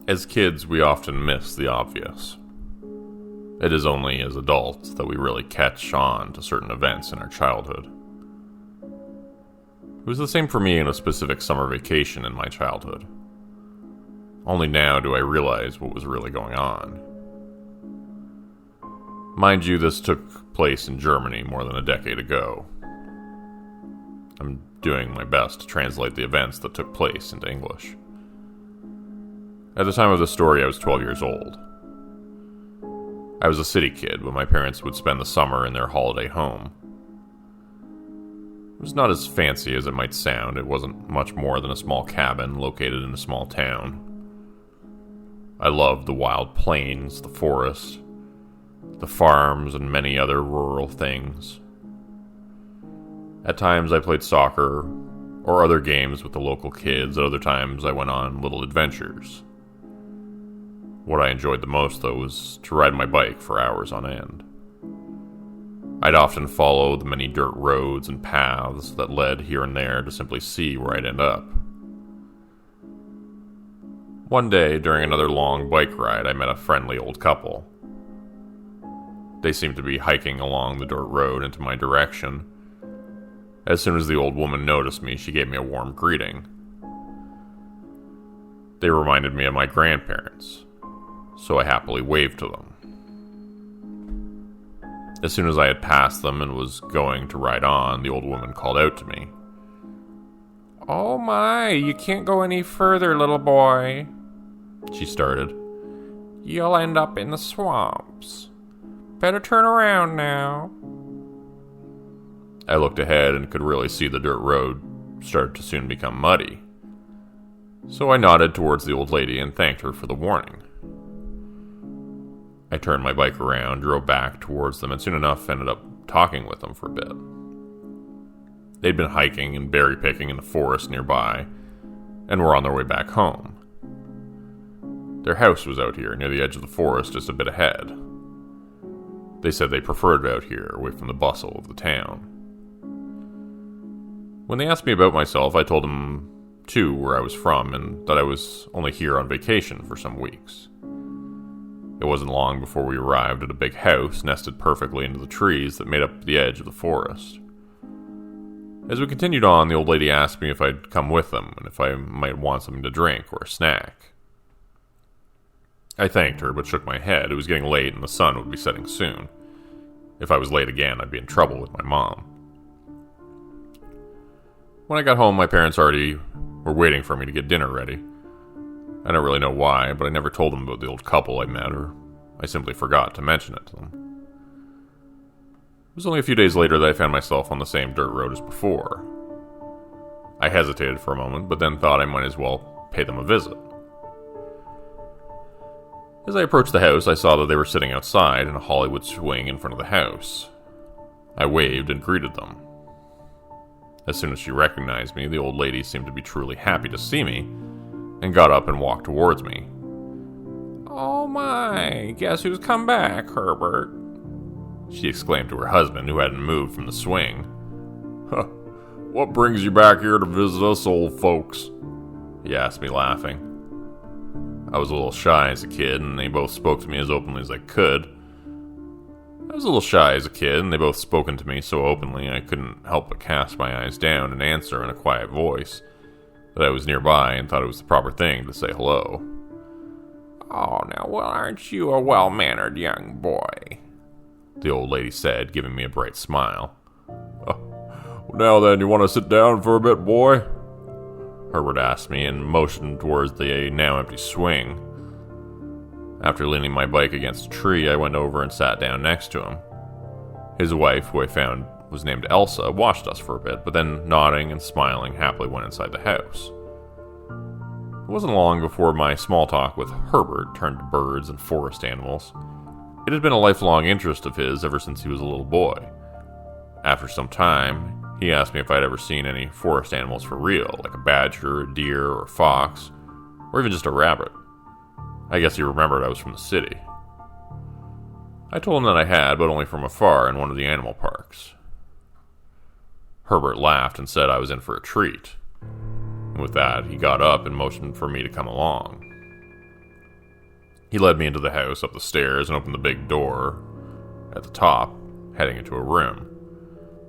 As kids, we often miss the obvious. It is only as adults that we really catch on to certain events in our childhood. It was the same for me in a specific summer vacation in my childhood. Only now do I realize what was really going on. Mind you, this took place in Germany more than a decade ago. I'm doing my best to translate the events that took place into English. At the time of the story, I was 12 years old. I was a city kid, but my parents would spend the summer in their holiday home. It was not as fancy as it might sound. It wasn't much more than a small cabin located in a small town. I loved the wild plains, the forest, the farms, and many other rural things. At times I played soccer or other games with the local kids. At other times I went on little adventures. What I enjoyed the most, though, was to ride my bike for hours on end. I'd often follow the many dirt roads and paths that led here and there to simply see where I'd end up. One day, during another long bike ride, I met a friendly old couple. They seemed to be hiking along the dirt road into my direction. As soon as the old woman noticed me, she gave me a warm greeting. They reminded me of my grandparents, so I happily waved to them. As soon as I had passed them and was going to ride on, the old woman called out to me. "Oh my, you can't go any further, little boy," she started. "You'll end up in the swamps. Better turn around now." I looked ahead and could really see the dirt road start to soon become muddy. So I nodded towards the old lady and thanked her for the warning. I turned my bike around, drove back towards them, and soon enough ended up talking with them for a bit. They'd been hiking and berry picking in the forest nearby, and were on their way back home. Their house was out here, near the edge of the forest, just a bit ahead. They said they preferred it out here, away from the bustle of the town. When they asked me about myself, I told them, too, where I was from, and that I was only here on vacation for some weeks. It wasn't long before we arrived at a big house nested perfectly into the trees that made up the edge of the forest. As we continued on, the old lady asked me if I'd come with them and if I might want something to drink or a snack. I thanked her, but shook my head. It was getting late and the sun would be setting soon. If I was late again, I'd be in trouble with my mom. When I got home, my parents already were waiting for me to get dinner ready. I don't really know why, but I never told them about the old couple I met, or I simply forgot to mention it to them. It was only a few days later that I found myself on the same dirt road as before. I hesitated for a moment, but then thought I might as well pay them a visit. As I approached the house, I saw that they were sitting outside in a Hollywood swing in front of the house. I waved and greeted them. As soon as she recognized me, the old lady seemed to be truly happy to see me, and got up and walked towards me. "Oh my, guess who's come back, Herbert?" she exclaimed to her husband, who hadn't moved from the swing. "Huh, what brings you back here to visit us old folks?" he asked me, laughing. I was a little shy as a kid, and they both spoke to me as openly as I could. I was a little shy as a kid, and they both spoken to me so openly I couldn't help but cast my eyes down and answer in a quiet voice that I was nearby and thought it was the proper thing to say hello. "Oh, now, well, aren't you a well-mannered young boy?" the old lady said, giving me a bright smile. "Now then, you want to sit down for a bit, boy?" Herbert asked me and motioned towards the now empty swing. After leaning my bike against a tree, I went over and sat down next to him. His wife, who I found was named Elsa, watched us for a bit, but then, nodding and smiling, happily went inside the house. It wasn't long before my small talk with Herbert turned to birds and forest animals. It had been a lifelong interest of his ever since he was a little boy. After some time, he asked me if I'd ever seen any forest animals for real, like a badger, a deer, or a fox, or even just a rabbit. I guess he remembered I was from the city. I told him that I had, but only from afar in one of the animal parks. Herbert laughed and said I was in for a treat. And with that, he got up and motioned for me to come along. He led me into the house, up the stairs, and opened the big door at the top, heading into a room.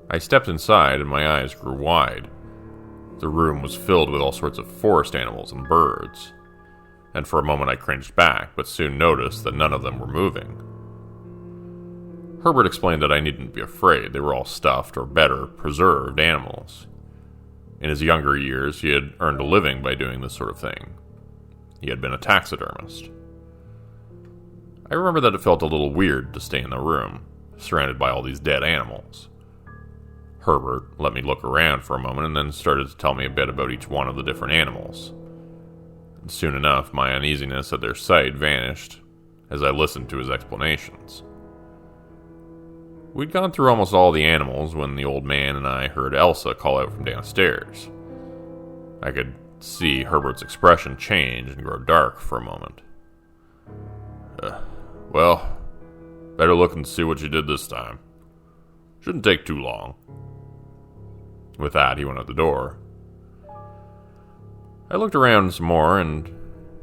I stepped inside, and my eyes grew wide. The room was filled with all sorts of forest animals and birds, and for a moment I cringed back, but soon noticed that none of them were moving. Herbert explained that I needn't be afraid. They were all stuffed, or better, preserved animals. In his younger years, he had earned a living by doing this sort of thing. He had been a taxidermist. I remember that it felt a little weird to stay in the room, surrounded by all these dead animals. Herbert let me look around for a moment and then started to tell me a bit about each one of the different animals. And soon enough, my uneasiness at their sight vanished as I listened to his explanations. We'd gone through almost all the animals when the old man and I heard Elsa call out from downstairs. I could see Herbert's expression change and grow dark for a moment. Well, better look and see what you did this time. Shouldn't take too long. With that, he went out the door. I looked around some more and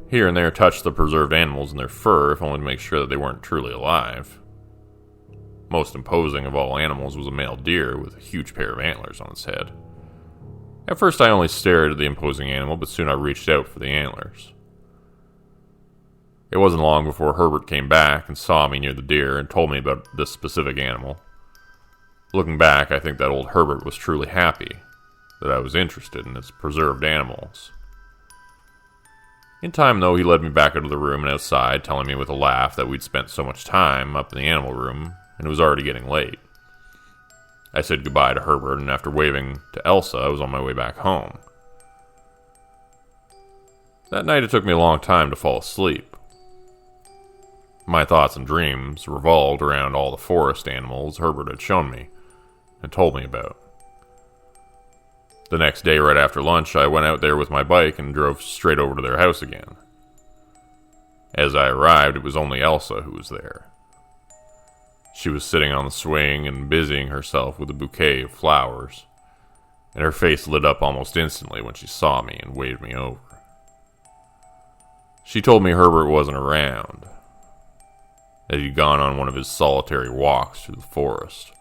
here and there touched the preserved animals in their fur, if only to make sure that they weren't truly alive. Most imposing of all animals was a male deer with a huge pair of antlers on its head. At first I only stared at the imposing animal, but soon I reached out for the antlers. It wasn't long before Herbert came back and saw me near the deer and told me about this specific animal. Looking back, I think that old Herbert was truly happy that I was interested in his preserved animals. In time, though, he led me back out of the room and outside, telling me with a laugh that we'd spent so much time up in the animal room and it was already getting late. I said goodbye to Herbert, and after waving to Elsa, I was on my way back home. That night it took me a long time to fall asleep. My thoughts and dreams revolved around all the forest animals Herbert had shown me and told me about. The next day, right after lunch, I went out there with my bike and drove straight over to their house again. As I arrived, it was only Elsa who was there. She was sitting on the swing and busying herself with a bouquet of flowers, and her face lit up almost instantly when she saw me and waved me over. She told me Herbert wasn't around, that he'd gone on one of his solitary walks through the forest.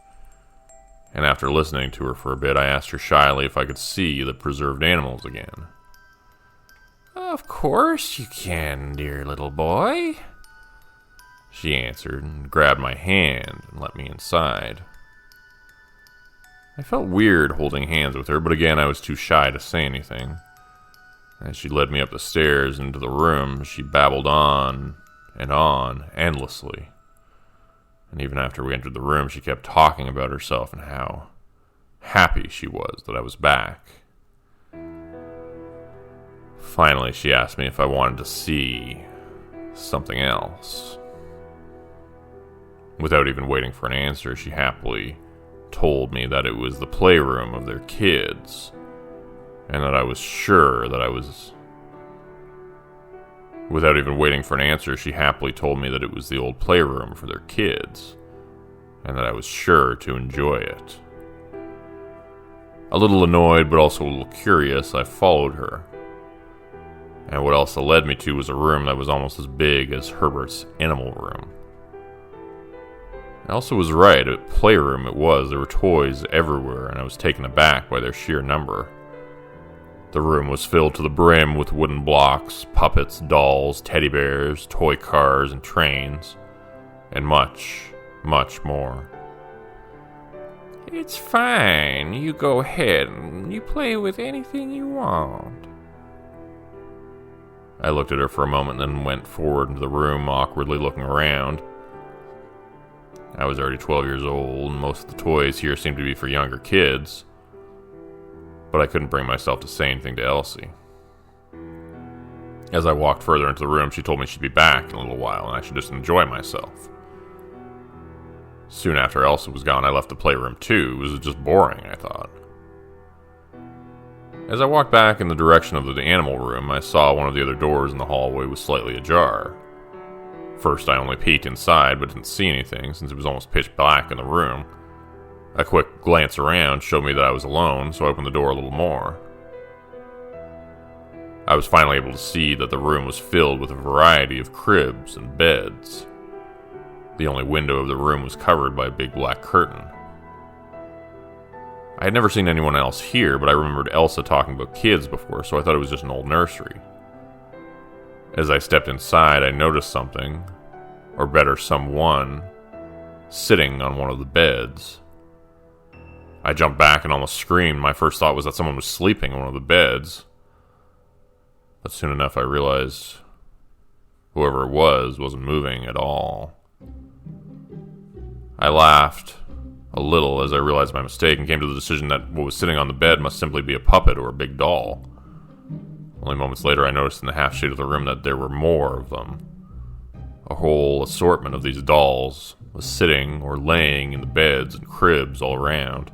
And after listening to her for a bit, I asked her shyly if I could see the preserved animals again. "Of course you can, dear little boy," she answered and grabbed my hand and let me inside. I felt weird holding hands with her, but again I was too shy to say anything. As she led me up the stairs into the room, she babbled on endlessly. And even after we entered the room, she kept talking about herself and how happy she was that I was back. Finally, she asked me if I wanted to see something else. Without even waiting for an answer, she happily told me that it was the playroom of their kids, and that I was sure that I was... Without even waiting for an answer, she happily told me that it was the old playroom for their kids, and that I was sure to enjoy it. A little annoyed, but also a little curious, I followed her. And what Elsa led me to was a room that was almost as big as Herbert's animal room. Elsa was right, a playroom it was. There were toys everywhere, and I was taken aback by their sheer number. The room was filled to the brim with wooden blocks, puppets, dolls, teddy bears, toy cars, and trains, and much, much more. "It's fine. You go ahead and you play with anything you want." I looked at her for a moment, then went forward into the room, awkwardly looking around. I was already 12 years old, and most of the toys here seemed to be for younger kids. But I couldn't bring myself to say anything to Elsie. As I walked further into the room, she told me she'd be back in a little while, and I should just enjoy myself. Soon after Elsa was gone, I left the playroom too. It was just boring, I thought. As I walked back in the direction of the animal room, I saw one of the other doors in the hallway was slightly ajar. First, I only peeked inside, but didn't see anything, since it was almost pitch black in the room. A quick glance around showed me that I was alone, so I opened the door a little more. I was finally able to see that the room was filled with a variety of cribs and beds. The only window of the room was covered by a big black curtain. I had never seen anyone else here, but I remembered Elsa talking about kids before, so I thought it was just an old nursery. As I stepped inside, I noticed something, or better, someone, sitting on one of the beds. I jumped back and almost screamed. My first thought was that someone was sleeping on one of the beds. But soon enough I realized whoever it was wasn't moving at all. I laughed a little as I realized my mistake and came to the decision that what was sitting on the bed must simply be a puppet or a big doll. Only moments later I noticed in the half shade of the room that there were more of them. A whole assortment of these dolls was sitting or laying in the beds and cribs all around.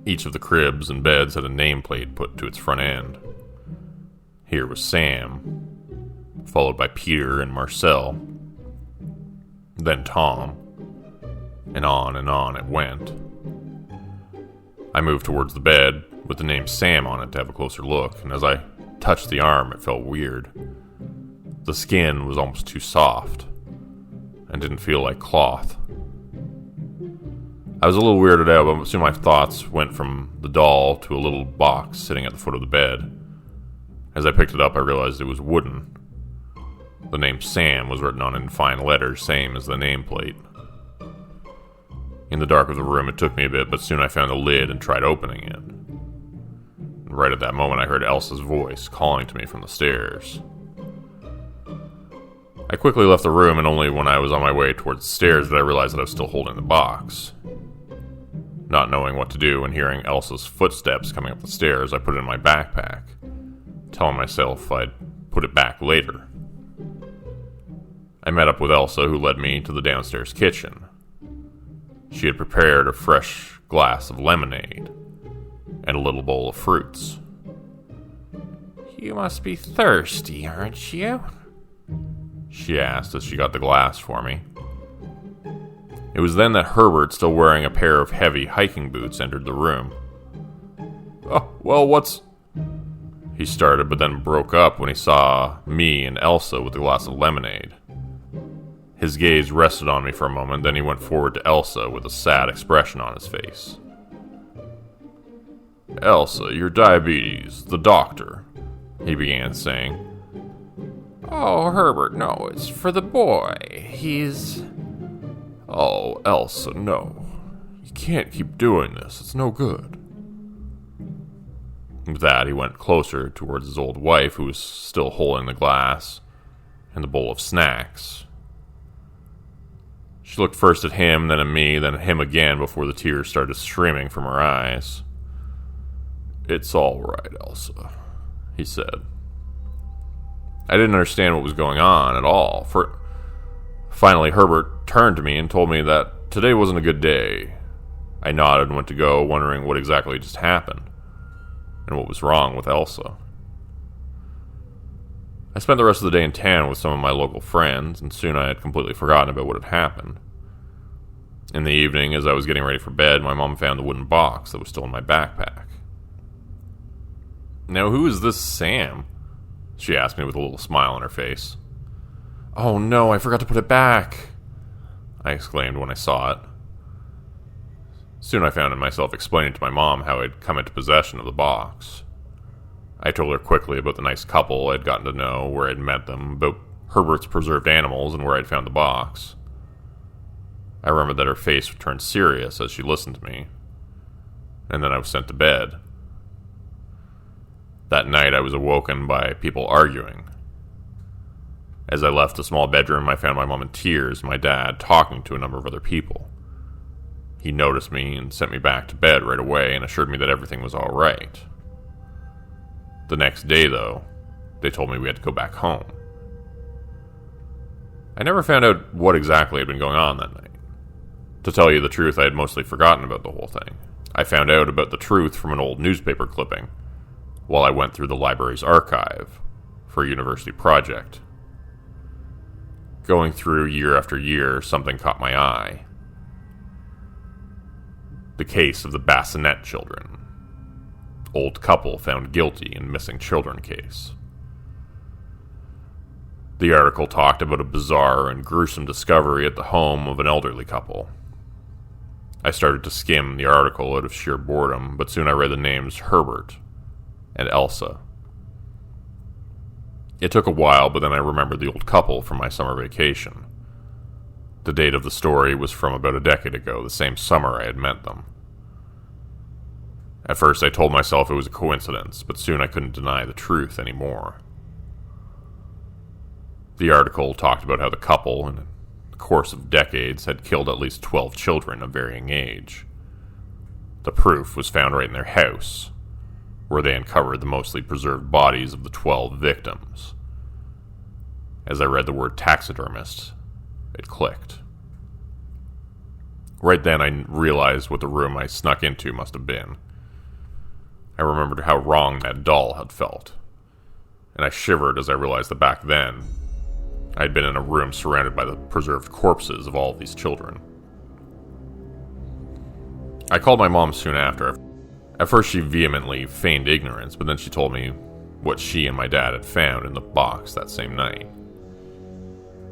Each of the cribs and beds had a nameplate put to its front end. Here was Sam, followed by Peter and Marcel, then Tom, and on it went. I moved towards the bed with the name Sam on it to have a closer look, and as I touched the arm, it felt weird. The skin was almost too soft and didn't feel like cloth. I was a little weirded out, but soon my thoughts went from the doll to a little box sitting at the foot of the bed. As I picked it up, I realized it was wooden. The name Sam was written on it in fine letters, same as the nameplate. In the dark of the room, it took me a bit, but soon I found a lid and tried opening it. And right at that moment, I heard Elsa's voice calling to me from the stairs. I quickly left the room, and only when I was on my way towards the stairs did I realize that I was still holding the box. Not knowing what to do and hearing Elsa's footsteps coming up the stairs, I put it in my backpack, telling myself I'd put it back later. I met up with Elsa, who led me to the downstairs kitchen. She had prepared a fresh glass of lemonade and a little bowl of fruits. "You must be thirsty, aren't you?" she asked as she got the glass for me. It was then that Herbert, still wearing a pair of heavy hiking boots, entered the room. "Oh, well, what's..." he started, but then broke up when he saw me and Elsa with a glass of lemonade. His gaze rested on me for a moment, then he went forward to Elsa with a sad expression on his face. "Elsa, your diabetes, the doctor," he began saying. "Oh, Herbert, no, it's for the boy. He's..." "Oh, Elsa, no. You can't keep doing this. It's no good." With that, he went closer towards his old wife, who was still holding the glass and the bowl of snacks. She looked first at him, then at me, then at him again before the tears started streaming from her eyes. "It's all right, Elsa," he said. I didn't understand what was going on at all. Finally, Herbert turned to me and told me that today wasn't a good day. I nodded and went to go, wondering what exactly just happened and what was wrong with Elsa. I spent the rest of the day in town with some of my local friends, and soon I had completely forgotten about what had happened. In the evening, as I was getting ready for bed, my mom found the wooden box that was still in my backpack. "Now, who is this Sam?" she asked me with a little smile on her face. "Oh no, I forgot to put it back," I exclaimed when I saw it. Soon I found myself explaining to my mom how I'd come into possession of the box. I told her quickly about the nice couple I'd gotten to know, where I'd met them, about Herbert's preserved animals, and where I'd found the box. I remembered that her face turned serious as she listened to me, and then I was sent to bed. That night I was awoken by people arguing. As I left the small bedroom, I found my mom in tears and my dad talking to a number of other people. He noticed me and sent me back to bed right away and assured me that everything was all right. The next day, though, they told me we had to go back home. I never found out what exactly had been going on that night. To tell you the truth, I had mostly forgotten about the whole thing. I found out about the truth from an old newspaper clipping while I went through the library's archive for a university project. Going through year after year, something caught my eye. The case of the Bassinet children. old couple found guilty in missing children case. The article talked about a bizarre and gruesome discovery at the home of an elderly couple. I started to skim the article out of sheer boredom, but soon I read the names Herbert and Elsa. It took a while, but then I remembered the old couple from my summer vacation. The date of the story was from about a decade ago, the same summer I had met them. At first I told myself it was a coincidence, but soon I couldn't deny the truth anymore. The article talked about how the couple, in the course of decades, had killed at least 12 children of varying age. The proof was found right in their house, where they uncovered the mostly preserved bodies of the 12 victims. As I read the word taxidermist, it clicked. Right then I realized what the room I snuck into must have been. I remembered how wrong that doll had felt, and I shivered as I realized that back then I had been in a room surrounded by the preserved corpses of all of these children. I called my mom soon after. At first she vehemently feigned ignorance, but then she told me what she and my dad had found in the box that same night.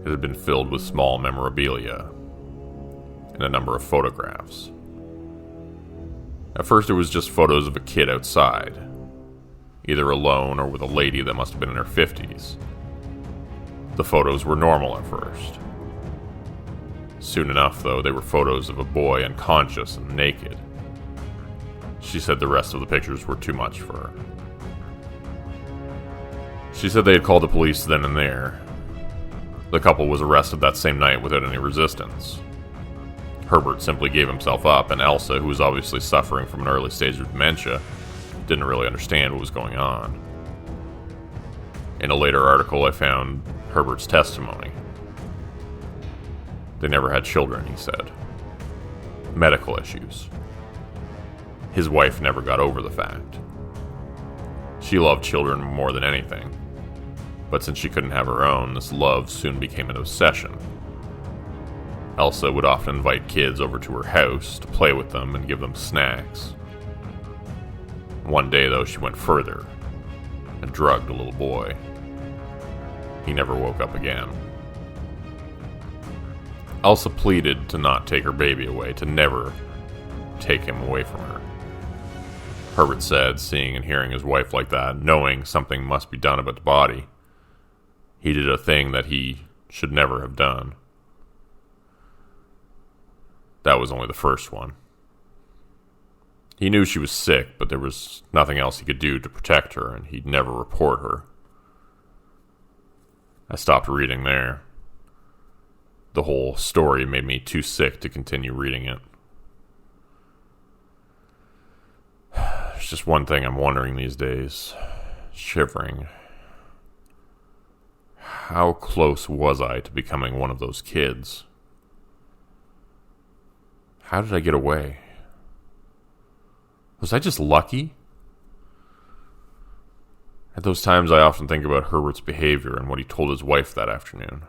It had been filled with small memorabilia and a number of photographs. At first it was just photos of a kid outside, either alone or with a lady that must have been in her 50s. The photos were normal at first. Soon enough, though, they were photos of a boy unconscious and naked. She said the rest of the pictures were too much for her. She said they had called the police then and there. The couple was arrested that same night without any resistance. Herbert simply gave himself up, and Elsa, who was obviously suffering from an early stage of dementia, didn't really understand what was going on. In a later article, I found Herbert's testimony. They never had children, he said. Medical issues. His wife never got over the fact. She loved children more than anything, but since she couldn't have her own, this love soon became an obsession. Elsa would often invite kids over to her house to play with them and give them snacks. One day, though, she went further and drugged a little boy. He never woke up again. Elsa pleaded to not take her baby away, to never take him away from her. Herbert said, seeing and hearing his wife like that, knowing something must be done about the body, he did a thing that he should never have done. That was only the first one. He knew she was sick, but there was nothing else he could do to protect her, and he'd never report her. I stopped reading there. The whole story made me too sick to continue reading it. There's just one thing I'm wondering these days, shivering. How close was I to becoming one of those kids? How did I get away? Was I just lucky? At those times, I often think about Herbert's behavior and what he told his wife that afternoon.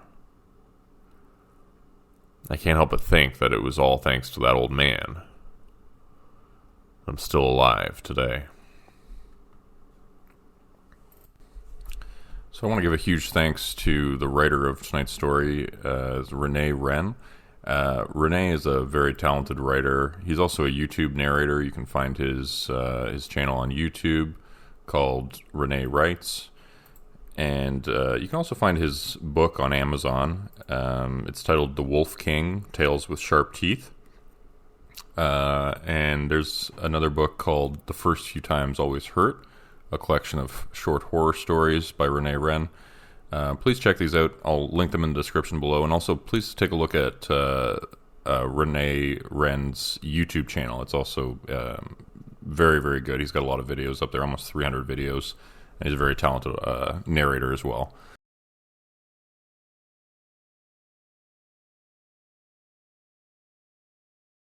I can't help but think that it was all thanks to that old man. I'm still alive today. So I want to give a huge thanks to the writer of tonight's story, Renee Wren. Renee is a very talented writer. He's also a YouTube narrator. You can find his channel on YouTube called Renee Writes. And you can also find his book on Amazon. It's titled The Wolf King, Tales with Sharp Teeth. And there's another book called The First Few Times Always Hurt, a collection of short horror stories by Renee Wren. Please check these out. I'll link them in the description below. And also, please take a look at Renee Wren's YouTube channel. It's also very, very good. He's got a lot of videos up there, almost 300 videos. And he's a very talented narrator as well.